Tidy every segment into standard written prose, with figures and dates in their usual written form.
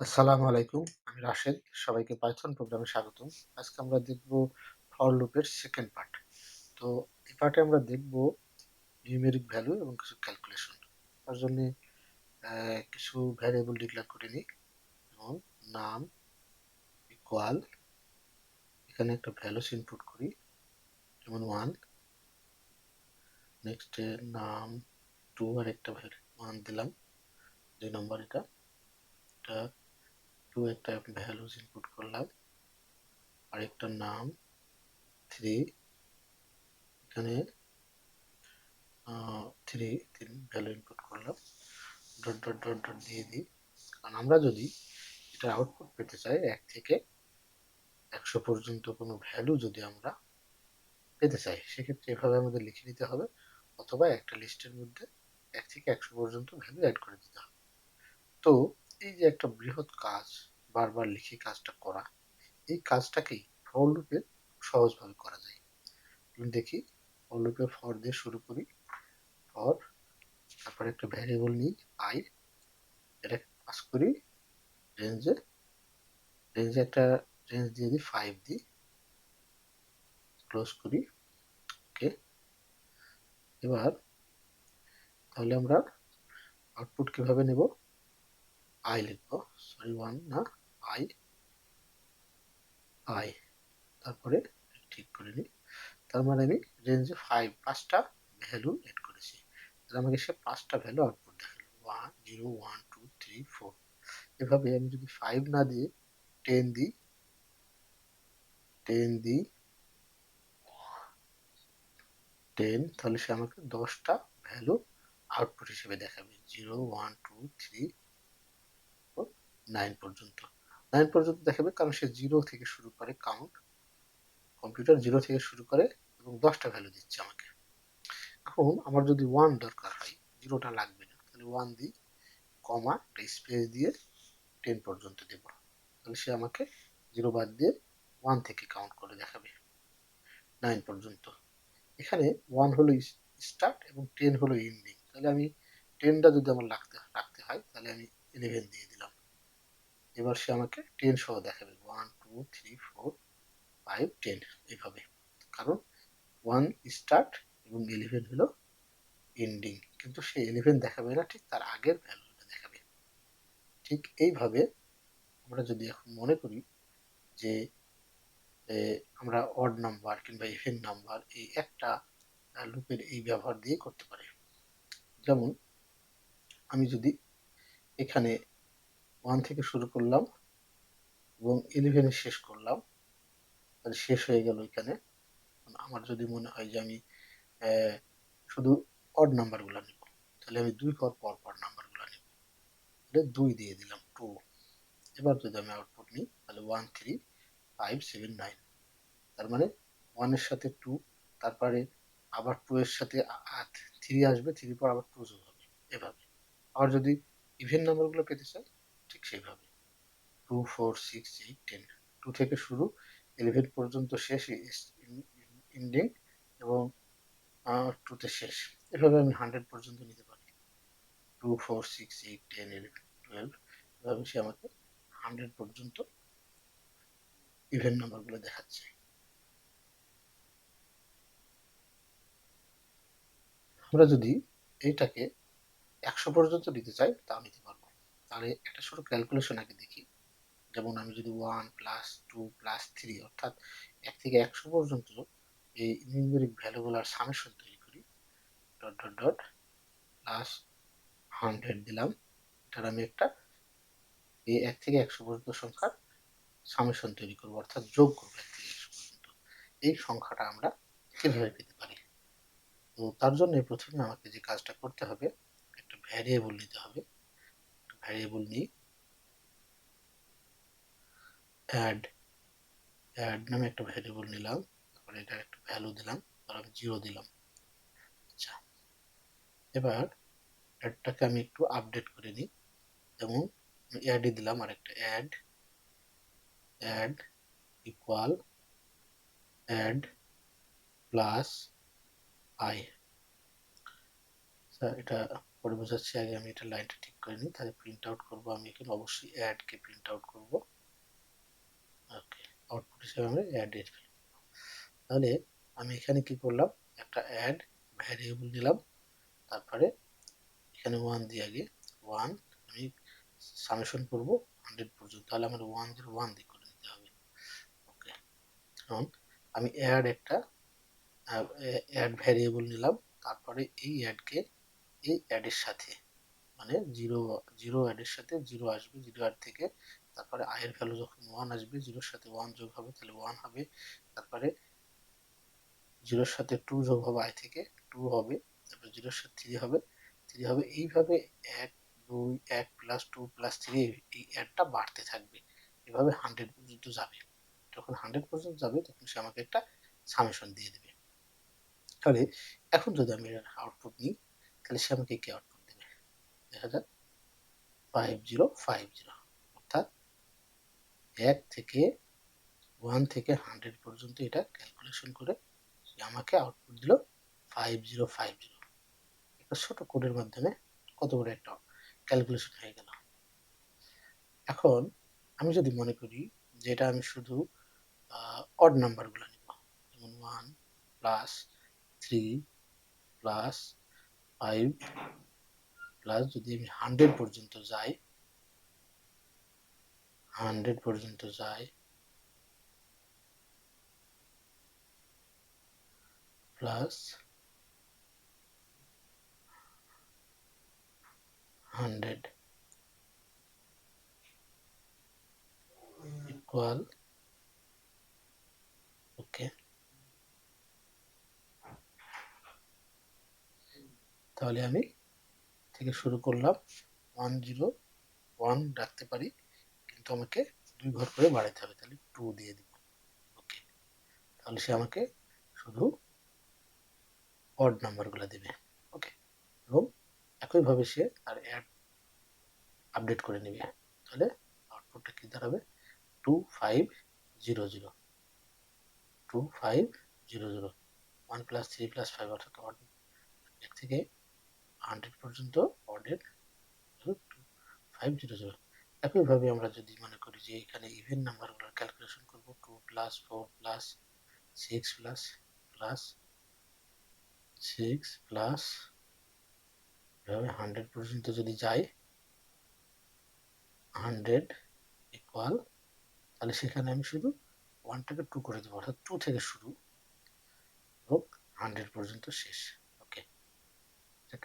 আসসালামু আলাইকুম। আমি রাশেদ। সবাইকে পাইথন প্রোগ্রামে স্বাগতম। আজকে আমরা দেখব ফর লুপের সেকেন্ড পার্ট। তো এই পার্টে আমরা দেখব নিউমেরিক ভ্যালু এবং কিছু ক্যালকুলেশন। তার জন্যে কিছু ভ্যারিয়েবল ডিক্লেয়ার করে নিই। যেমন নাম ইকুয়াল, এখানে একটা ভ্যালুস ইনপুট করি, যেমন 1। নেক্সট নাম 2 আর একটা ভ্যালু 1 দিলাম, 2 নম্বর এটা 2 একটা ভ্যালুস ইনপুট করলাম, আর একটা নাম 3, এখানে 3 ভ্যালু ইনপুট করলাম, ডট ডট ডট ডট দিয়ে দিই। কারণ আমরা যদি এটা আউটপুট পেতে চাই 1 থেকে 100 পর্যন্ত কোনো ভ্যালু যদি আমরা পেতে চাই, সেক্ষেত্রে এভাবে আমাদের লিখে নিতে হবে, অথবা একটা লিস্টের মধ্যে 1 থেকে 100 পর্যন্ত ভ্যালু অ্যাড করে দিতে হবে। তো এই যে একটা বৃহৎ কাজ, বারবার লিখে কাজটা করা, এই কাজটাকেই ফর লুপে সহজভাবে করা যায়। দেখি, ফর লুপে ফর দিয়ে শুরু করি। ফর, তারপরে একটা ভ্যারিয়েবল নিই আই, এটাকে পাস করি রেঞ্জে, একটা রেঞ্জ দিয়ে দিই 5 দিই, ক্লোজ করি। ওকে, এবার তাহলে আমরা আউটপুট কিভাবে নেব? আই লিখবো, সরি 1 না, আই আই, তারপরে ঠিক করে নিই। তার মানে আমি রেঞ্জে 5টা ভ্যালু এড করেছি, তাহলে আমাকে সে 5টা ভ্যালু আউটপুট দেখালো, 1 0 1 2 3 4। এভাবে আমি যদি 5 না দিয়ে 10 দিই, 10 দিই 10, তাহলে সে আমাকে 10টা ভ্যালু আউটপুট হিসেবে দেখাবে, 0 1 2 3 4 9 পর্যন্ত। 9 পর্যন্ত দেখাবে, কারণ সে 0 থেকে শুরু করে কাউন্ট, কম্পিউটার 0 থেকে শুরু করে এবং 10টা ভ্যালু দিচ্ছে আমাকে। এখন আমার যদি 1 দরকার হয়, 0টা লাগবে না, তাহলে 1 দিই, কমা একটা স্পেস দিয়ে 10 পর্যন্ত দেব, তাহলে সে আমাকে 0 বাদ দিয়ে 1 থেকে কাউন্ট করে দেখাবে 9 পর্যন্ত। এখানে 1 হলো স্টার্ট এবং 10 হলো এন্ডিং, তাহলে আমি 10টা যদি আমার রাখতে হয়, তাহলে আমি 11 দিয়ে দিলাম। এবার সে আমাকে 10 সহ দেখাবে, 1 2 3 4 5 10 এইভাবে, কারণ 1 স্টার্ট এবং 11 হলো এন্ডিং, কিন্তু সে 11 দেখাবে না, ঠিক তার আগের ভ্যালুটা দেখাবে। ঠিক এইভাবে আমরা যদি এখন মনে করি যে আমরা অড নাম্বার কিংবা ইভেন নাম্বার এই একটা লুপের এই ব্যবহার দিয়ে করতে পারি। যেমন আমি যদি এখানে 1 থেকে শুরু করলাম এবং 11 এ শেষ করলাম, তাহলে শেষ হয়ে গেল এখানে। আমার যদি মনে হয় যে আমি শুধু অড নাম্বারগুলো নিব, তাহলে আমি 2 পর পর নাম্বারগুলো নিব, তাহলে 2 দিয়ে দিলাম 2। এবার যদি আমি আউটপুট নিই, তাহলে 1 3 5 7 9, তার মানে 1 এর সাথে 2, তারপরে আবার 2 এর সাথে 3 আসবে, 3 পর আবার 2 যোগ হবে, এভাবে। আবার যদি ইভেন নাম্বারগুলো পেতে চাই, ঠিক সেইভাবে 2 4 6 8 10, 2 থেকে শুরু, 11 পর্যন্ত শেষ, এন্ডিং, এবং 2 তে শেষ। এভাবে আমি 100 পর্যন্ত নিতে পারি, 2 4 6 8 10 11 12, এভাবে সে আমাকে 100 পর্যন্ত ইভেন নাম্বারগুলো দেখাচ্ছে। আমরা যদি এইটাকে 100 পর্যন্ত নিতে চাই, তাও নিতে পারবো। তাহলে একটা ছোট ক্যালকুলেশন আগে দেখি। যেমন আমি যদি 1 প্লাস 2 প্লাস 3, অর্থাৎ 1 থেকে 100 পর্যন্ত এই নিউমেরিক ভ্যালুগুলার সামেশন তৈরি করি, ডট ডট ডট প্লাস 100 দিলাম, এটার আমি একটা এই 1 থেকে 100 পর্যন্ত সংখ্যার সামেশন তৈরি করবো, অর্থাৎ যোগ করবো 1 থেকে 100 পর্যন্ত। এই সংখ্যাটা আমরা কিভাবে পেতে পারি? তো তার জন্য প্রথমে আমাকে যে কাজটা করতে হবে, একটা ভ্যারিয়েবল নিতে হবে। ভ্যারিয়েবল নিই, অ্যাড অ্যাড নামে একটা ভ্যারিয়েবল নিলাম, তারপরে এটার একটা ভ্যালু দিলাম, আর আমি 0 দিলাম। আচ্ছা, এবার অ্যাডটাকে আমি একটু আপডেট করে নিই। যেমন অ্যাডে দিলাম আর একটা add, add equal add plus I. এটা পরে বোঝাচ্ছি, আগে আমি এটা লাইনটা ঠিক করে নিই। তাহলে প্রিন্ট আউট করবো আমি এখানে অবশ্যই অ্যাড কে প্রিন্ট আউট করবো। ওকে, আউটপুট হিসেবে আমরা অ্যাড এর ফেলবো। তাহলে আমি এখানে কি করলাম, একটা অ্যাড ভ্যারিয়েবল নিলাম, তারপরে এখানে 1 দিয়ে আগে 1 আমি সামেশন করব 100 পর্যন্ত। তাহলে আমার 101 দিয়ে করে নিতে হবে। ওকে, এখন আমি অ্যাড ভ্যারিয়েবল নিলাম, তারপরে এই অ্যাডকে এই অ্যাডের সাথে, মানে জিরো জিরো অ্যাডের সাথে জিরো আসবে, জিরো অ্যাড থেকে তারপরে আই এর ভ্যালু যখন 1 আসবে, জিরোর সাথে 1 যোগ হবে তাহলে 1 হবে, তারপরে জিরোর সাথে 2 যোগ হবে আই থেকে 2 হবে, তারপরে জিরোর সাথে 3 হবে 3 হবে, এইভাবে 1 2 1 প্লাস 2 প্লাস 3 এই অ্যাডটা বাড়তে থাকবে, এভাবে 100 পর্যন্ত যাবে। যখন 100 পর্যন্ত যাবে তখন সে আমাকে একটা সামেশন দিয়ে দেবে। তাহলে এখন যদি আমি এর আউটপুট নিই, তাহলে সে আমাকে কি আউটপুট দেবে, দেখা যাক 5050, অর্থাৎ 1 থেকে 1 থেকে 100 পর্যন্ত এটা ক্যালকুলেশন করে সে আমাকে আউটপুট দিল 5050। একটা ছোট কোডের মাধ্যমে কত বড় একটা ক্যালকুলেশন হয়ে গেল। এখন আমি যদি মনে করি যে এটা আমি শুধু অড নাম্বারগুলো নিব, যেমন 1 প্লাস 3 প্লাস 5 প্লাস, যদি আমি 100 পর্যন্ত যাই, 100 পর্যন্ত যাই, প্লাস 100 ইকুয়াল, ওকে, তাহলে আমি থেকে শুরু করলাম 101 রাখতে পারি, কিন্তু আমাকে 2 ঘর করে বাড়াতে হবে, তাহলে 2 দিয়ে দিব। ওকে, তাহলে সে আমাকে শুধু অড নাম্বারগুলো দেবে। ওকে, এবং একইভাবে সে আর অ্যাড আপডেট করে নেবে। তাহলে আউটপুটটা কি দাঁড়াবে, 2500, 2500, 1 প্লাস 3 প্লাস 5, অর্থাৎ অড থেকে 100 পর্যন্ত অডের 2500। একইভাবে আমরা যদি মনে করি যে এখানে ইভেন নাম্বারগুলোর ক্যালকুলেশন করব, 2 plus 4 plus 6 plus plus 6 plus, এভাবে 100 পর্যন্ত যদি যাই, 100 ইকুয়াল, তাহলে সেখানে আমি শুধু 1টাকে 2 করে দেবো, অর্থাৎ 2 থেকে শুরু হোক 100 পর্যন্ত শেষ। ওকে,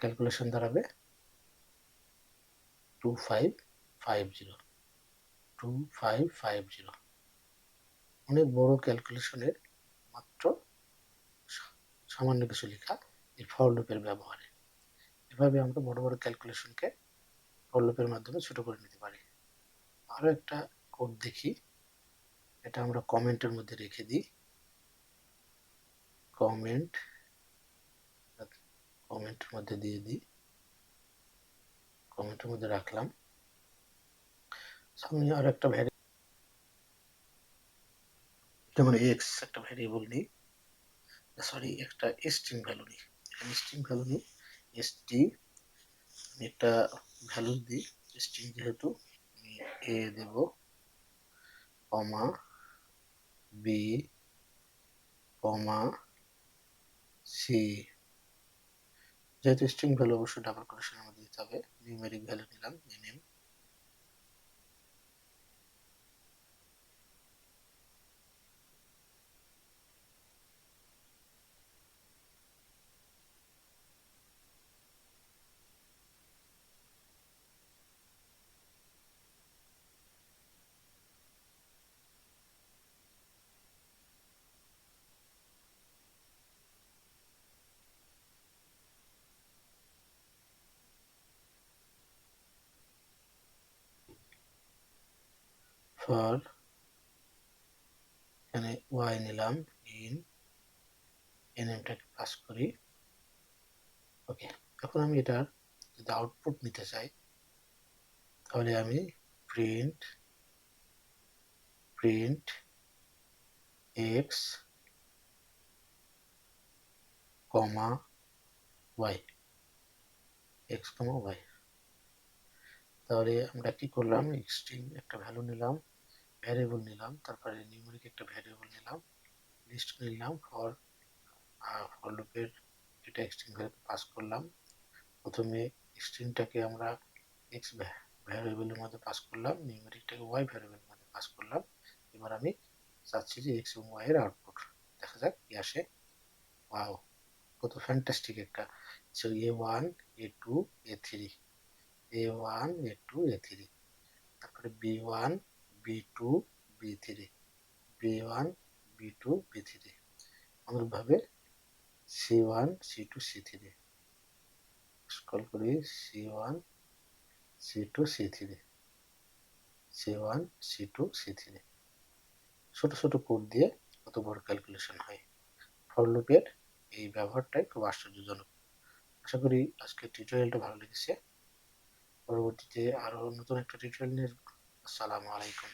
ক্যালকুলেশন দাঁড়াবে 2550, 2550। অনেক বড় ক্যালকুলেশনের মাত্র সামান্য কিছু লেখা এই ফর লুপের ব্যবহারে। এভাবে আমরা বড় বড় ক্যালকুলেশনকে ফর লুপের মাধ্যমে ছোট করে নিতে পারি। আরো একটা কোড দেখি, এটা আমরা কমেন্টের মধ্যে রেখে দিই, কমেন্টের মধ্যে দিয়ে দিই, কমেন্টের মধ্যে রাখলাম। সামনে আর একটা যেমন এক্স একটা ভ্যারিয়েবল নিই, সরি একটা স্ট্রিং ভ্যালু নিই, স্ট্রিং ভ্যালু নিই, এসটি আমি একটা ভ্যালু দিই, স্ট্রিং যেহেতু আমি এ দেব, কমা বি, কমা সি, যেহেতু স্ট্রিং ভ্যালু অবশ্যই ডাবল কোটেশনের মধ্যে দিতে হবে। নিউমেরিক ভ্যালু নিলাম এনএম, ফর এখানে ওয়াই নিলাম, ইন এনএমটাকে পাস করি। ওকে, এখন আমি এটার যদি আউটপুট নিতে চাই, তাহলে আমি প্রিন্ট প্রিন্ট এক্স কমা ওয়াই, এক্স কমা ওয়াই। তাহলে আমরা কি করলাম, স্ট্রিং একটা ভ্যালু নিলাম, ভ্যারিয়েবল নিলাম, তারপরে নিউমেরিক একটা ভ্যারিয়েবল নিলাম, লিস্ট নিলাম, ফর লুপের এটা স্ট্রিং ভ্যালু পাস করলাম। প্রথমে স্ট্রিংটাকে আমরা এক্স ভ্যারিয়েবলের মধ্যে পাস করলাম, নিউমেরিকটাকে ওয়াই ভ্যারিয়েবলের মধ্যে পাস করলাম। এবার আমি চাচ্ছি যে এক্স এবং ওয়াই এর আউটপুট দেখা যাক কি আসে। ওয়াও, কত ফ্যান্টাস্টিক একটা। So A1 A2 A3, A1 A2 A3, তারপরে B1 B2 B3, B1 B2 B3, অনুরূপভাবে C1 C2 C3, স্ক্রল করি C1 C2 C3, C1 C2 C3। ছোট ছোট কোড দিয়ে কত বড় ক্যালকুলেশন হয়। ফর লুপের এই ব্যবহারটাই খুব আশ্চর্যজনক। আশা করি আজকের টিউটোরিয়ালটা ভালো লেগেছে। পরবর্তীতে আরো নতুন একটা টিউটোরিয়াল নিয়ে আসবো। আসসালামু আলাইকুম।